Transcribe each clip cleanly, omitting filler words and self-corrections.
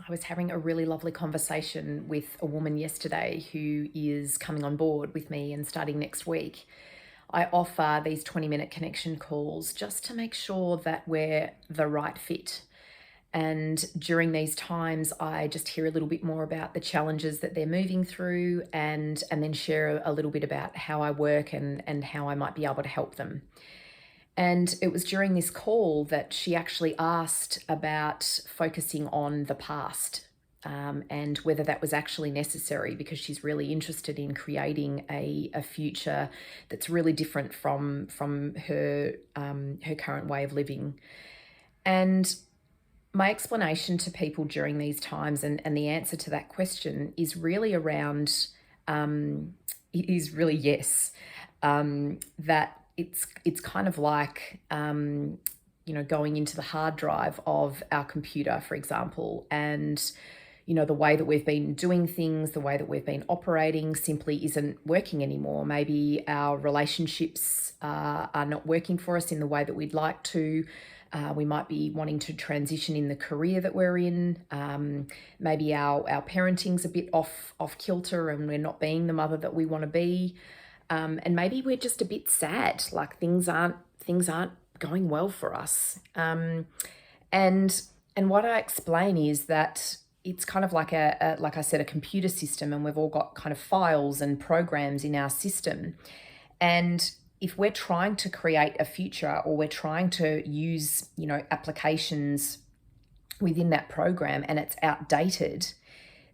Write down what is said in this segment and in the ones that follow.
I was having a really lovely conversation with a woman yesterday who is coming on board with me and starting next week. I offer these 20-minute connection calls just to make sure that we're the right fit. And during these times, I just hear a little bit more about the challenges that they're moving through and then share a little bit about how I work and how I might be able to help them. And it was during this call that she actually asked about focusing on the past, and whether that was actually necessary, because she's really interested in creating a future that's really different from her current way of living. And my explanation to people during these times and the answer to that question is really around, it is really yes. That it's kind of like, going into the hard drive of our computer, for example, and the way that we've been doing things, the way that we've been operating simply isn't working anymore. Maybe our relationships are not working for us in the way that we'd like to. We might be wanting to transition in the career that we're in. Maybe our parenting's a bit off kilter and we're not being the mother that we want to be. And maybe we're just a bit sad, like things aren't going well for us. And what I explain is that it's kind of like like I said, a computer system, and we've all got kind of files and programs in our system. And if we're trying to create a future, or we're trying to use, applications within that program and it's outdated,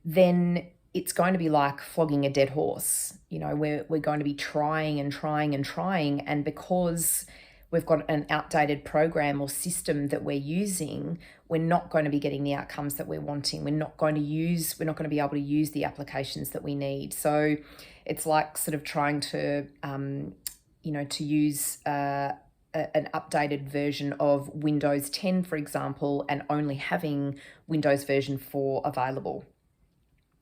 then it's going to be like flogging a dead horse. We're going to be trying and trying and trying. And because we've got an outdated program or system that we're using, we're not going to be getting the outcomes that we're wanting. We're not going to be able to use the applications that we need. So it's like sort of trying to, to use an updated version of Windows 10, for example, and only having Windows version 4 available.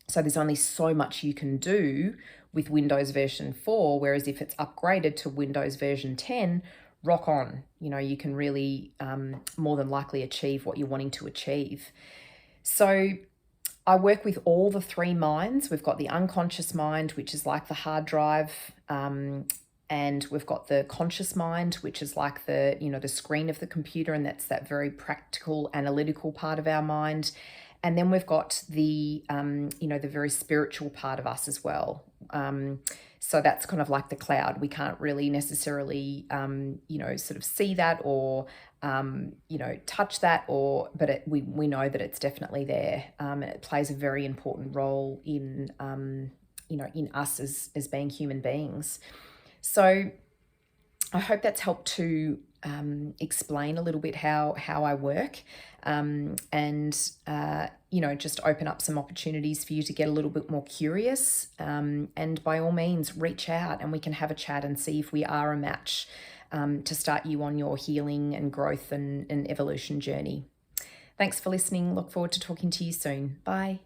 So there's only so much you can do with Windows version 4, whereas if it's upgraded to Windows version 10, rock on. You can really more than likely achieve what you're wanting to achieve. So I work with all the three minds. We've got the unconscious mind, which is like the hard drive, and we've got the conscious mind, which is like the screen of the computer, and that's that very practical, analytical part of our mind. And then we've got the the very spiritual part of us as well. So that's kind of like the cloud. We can't really necessarily, sort of see that or, touch that, but we know that it's definitely there. And it plays a very important role in, in us as being human beings. So I hope that's helped to explain a little bit how I work, and just open up some opportunities for you to get a little bit more curious, and by all means reach out and we can have a chat and see if we are a match, to start you on your healing and growth and evolution journey. Thanks for listening. Look forward to talking to you soon. Bye.